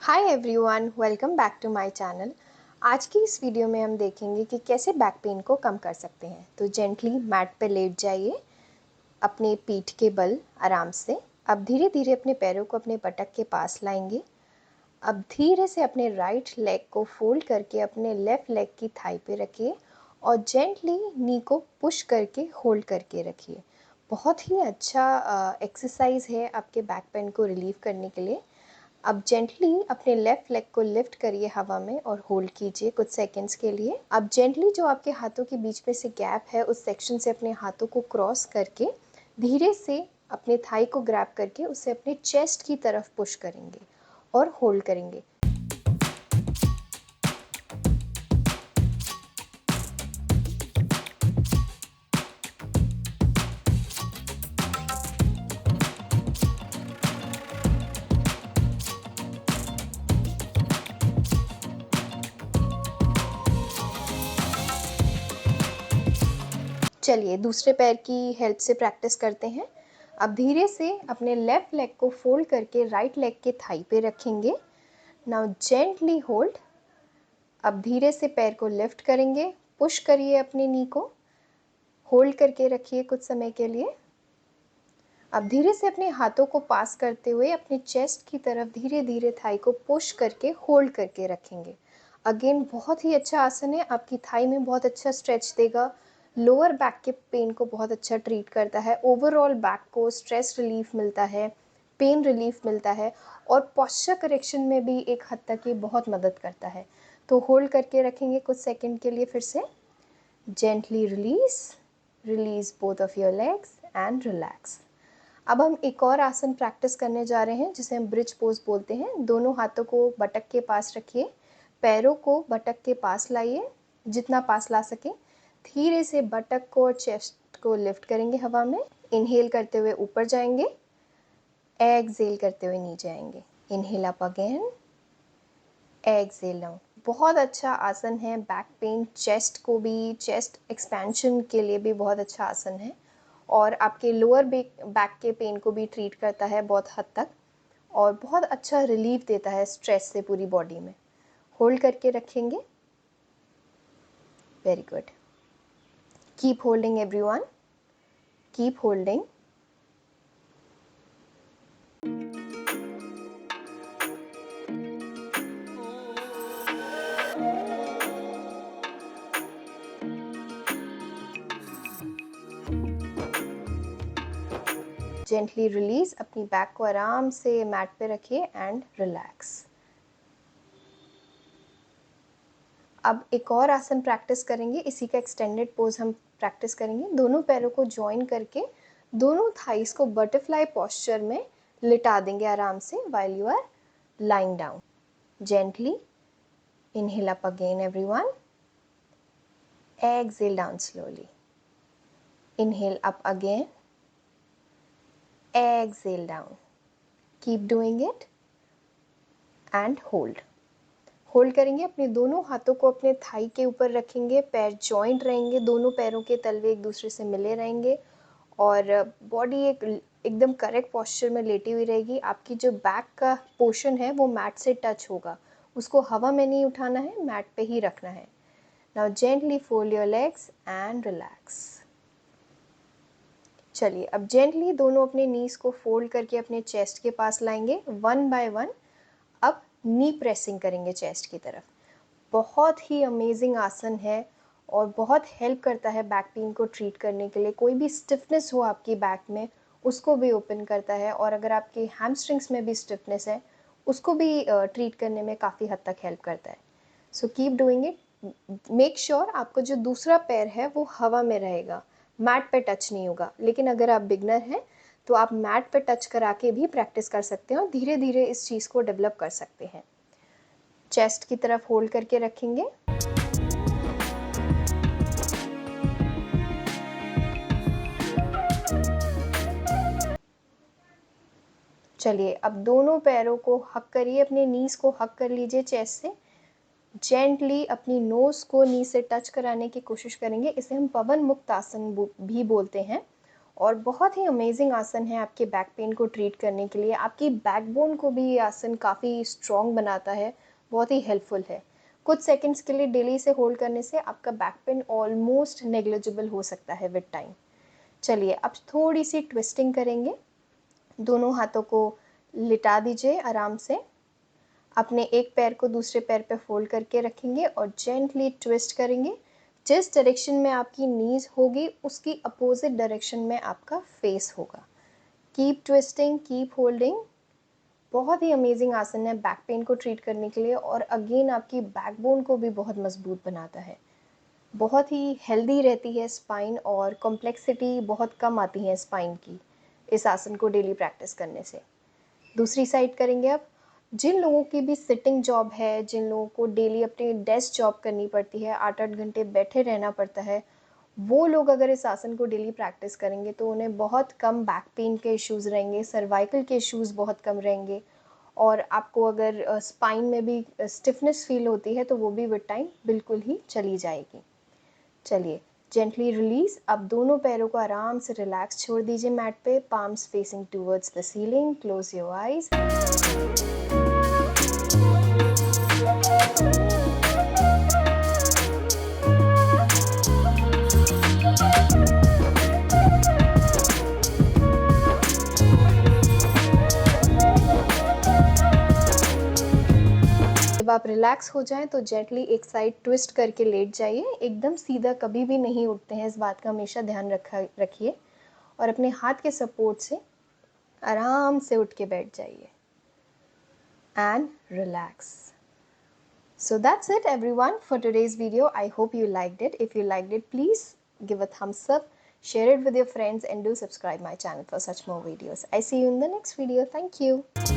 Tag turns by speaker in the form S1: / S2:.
S1: Hi everyone, welcome back to my channel. आज की इस वीडियो में हम देखेंगे कि कैसे बैक पेन को कम कर सकते हैं। तो जेंटली मैट पे लेट जाइए, अपने पीठ के बल आराम से। अब धीरे धीरे अपने पैरों को अपने पटक के पास लाएंगे। अब धीरे से अपने राइट लेग को फोल्ड करके अपने लेफ़्ट लेग की थाई पे रखिए और जेंटली नी को पुश करके होल्ड करके रखिए। बहुत ही अच्छा एक्सरसाइज है आपके बैक पेन को रिलीव करने के लिए। अब जेंटली अपने लेफ़्ट लेग को लिफ्ट करिए हवा में और होल्ड कीजिए कुछ सेकंड्स के लिए। अब जेंटली जो आपके हाथों के बीच में से गैप है उस सेक्शन से अपने हाथों को क्रॉस करके धीरे से अपने थाई को ग्रैब करके उसे अपने चेस्ट की तरफ पुश करेंगे और होल्ड करेंगे। चलिए दूसरे पैर की हेल्प से प्रैक्टिस करते हैं। अब धीरे से अपने लेफ़्ट लेग को फोल्ड करके राइट लेग के थाई पे रखेंगे। Now gently hold. अब धीरे से पैर को लिफ्ट करेंगे, पुश करिए अपने नी को, होल्ड करके रखिए कुछ समय के लिए। अब धीरे से अपने हाथों को पास करते हुए अपने चेस्ट की तरफ धीरे धीरे थाई को पुश करके होल्ड करके रखेंगे। अगेन बहुत ही अच्छा आसन है, आपकी थाई में बहुत अच्छा स्ट्रेच देगा, लोअर बैक के पेन को बहुत अच्छा ट्रीट करता है, ओवरऑल बैक को स्ट्रेस रिलीफ मिलता है, पेन रिलीफ मिलता है और पोस्चर करेक्शन में भी एक हद तक ये बहुत मदद करता है। तो होल्ड करके रखेंगे कुछ सेकंड के लिए। फिर से gently release both of your legs and relax. अब हम एक और आसन प्रैक्टिस करने जा रहे हैं जिसे हम ब्रिज पोज बोलते हैं। दोनों हाथों को बटक के पास रखिए, पैरों को बटक के पास लाइए, जितना पास ला सके। धीरे से बटक को और चेस्ट को लिफ्ट करेंगे हवा में। इनहेल करते हुए ऊपर जाएंगे, एक्सहेल करते हुए नीचे आएंगे। Inhale up again, exhale down. बहुत अच्छा आसन है, बैक पेन, चेस्ट को भी, चेस्ट एक्सपेंशन के लिए भी बहुत अच्छा आसन है और आपके लोअर बैक के पेन को भी ट्रीट करता है बहुत हद तक और बहुत अच्छा रिलीफ देता है स्ट्रेस से पूरी बॉडी में। होल्ड करके रखेंगे। Very good. Keep holding everyone, keep holding. Gently release, अपनी बैक को आराम से मैट पे रखिए एंड रिलैक्स। अब एक और आसन प्रैक्टिस करेंगे, इसी का एक्सटेंडेड पोज हम प्रैक्टिस करेंगे। दोनों पैरों को जॉइन करके दोनों थाइस को बटरफ्लाई पोस्चर में लिटा देंगे आराम से while you are lying down. Gently inhale up again everyone. Exhale down slowly. Inhale up again. Exhale down. Keep doing it and hold. Hold करेंगे, अपने दोनों हाथों को अपने थाई के ऊपर रखेंगे, पैर जॉइंट रहेंगे, दोनों पैरों के तलवे एक दूसरे से मिले रहेंगे और बॉडी एकदम करेक्ट पोस्चर में लेटी हुई रहेगी। आपकी जो बैक का पोर्शन है वो मैट से टच होगा, उसको हवा में नहीं उठाना है, मैट पे ही रखना है। Now gently fold your legs and relax. चलिए अब जेंटली दोनों अपने नीज को फोल्ड करके अपने चेस्ट के पास लाएंगे वन बाय वन। अब नी प्रेसिंग करेंगे चेस्ट की तरफ। बहुत ही अमेजिंग आसन है और बहुत हेल्प करता है बैक पेन को ट्रीट करने के लिए। कोई भी स्टिफनेस हो आपकी बैक में उसको भी ओपन करता है और अगर आपके हैमस्ट्रिंग्स में भी स्टिफनेस है उसको भी ट्रीट करने में काफ़ी हद तक हेल्प करता है। So keep doing it. Make sure आपका जो दूसरा पैर है वो हवा में रहेगा, मैट पे टच नहीं होगा। लेकिन अगर आप बिगनर हैं तो आप मैट पे टच करा के भी प्रैक्टिस कर सकते हैं और धीरे धीरे इस चीज़ को डेवलप कर सकते हैं। चेस्ट की तरफ होल्ड करके रखेंगे। चलिए अब दोनों पैरों को हक करिए, अपने नीज को हक कर लीजिए चेस्ट से। जेंटली अपनी नोज़ को नी से टच कराने की कोशिश करेंगे। इसे हम पवन मुक्त आसन भी बोलते हैं और बहुत ही अमेजिंग आसन है आपके बैक पेन को ट्रीट करने के लिए। आपकी बैकबोन को भी ये आसन काफ़ी स्ट्रॉन्ग बनाता है, बहुत ही हेल्पफुल है। कुछ सेकंड्स के लिए डेली से होल्ड करने से आपका बैक पेन ऑलमोस्ट नेग्लिजिबल हो सकता है विद टाइम। चलिए अब थोड़ी सी ट्विस्टिंग करेंगे। दोनों हाथों को लिटा दीजिए आराम से। अपने एक पैर को दूसरे पैर पे फोल्ड करके रखेंगे और जेंटली ट्विस्ट करेंगे। जिस डायरेक्शन में आपकी नीज होगी उसकी अपोजिट डायरेक्शन में आपका फेस होगा। Keep twisting, keep holding. बहुत ही अमेजिंग आसन है बैक पेन को ट्रीट करने के लिए और अगेन आपकी बैकबोन को भी बहुत मजबूत बनाता है। बहुत ही हेल्दी रहती है स्पाइन और कॉम्प्लेक्सिटी बहुत कम आती है स्पाइन की इस आसन को डेली प्रैक्टिस करने से। दूसरी साइड करेंगे अब। जिन लोगों की भी सिटिंग जॉब है, जिन लोगों को डेली अपनी डेस्क जॉब करनी पड़ती है, 8-8 घंटे बैठे रहना पड़ता है, वो लोग अगर इस आसन को डेली प्रैक्टिस करेंगे तो उन्हें बहुत कम बैक पेन के इश्यूज़ रहेंगे, सर्वाइकल के इश्यूज़ बहुत कम रहेंगे और आपको अगर स्पाइन में भी स्टिफनेस फील होती है तो वो भी विद टाइम बिल्कुल ही चली जाएगी। चलिए जेंटली रिलीज। अब दोनों पैरों को आराम से रिलैक्स छोड़ दीजिए मैट पे, palms facing towards the ceiling. Close your eyes. जब आप रिलैक्स हो जाएं तो जेंटली एक साइड ट्विस्ट करके लेट जाइए। एकदम सीधा कभी भी नहीं उठते हैं, इस बात का हमेशा ध्यान रखिए और अपने हाथ के सपोर्ट से आराम से उठ के बैठ जाइए and relax. So that's it everyone for today's video. I hope you liked it. If you liked it, please give a thumbs up, share it with your friends and do subscribe my channel for such more videos. I see you in the next video. Thank you.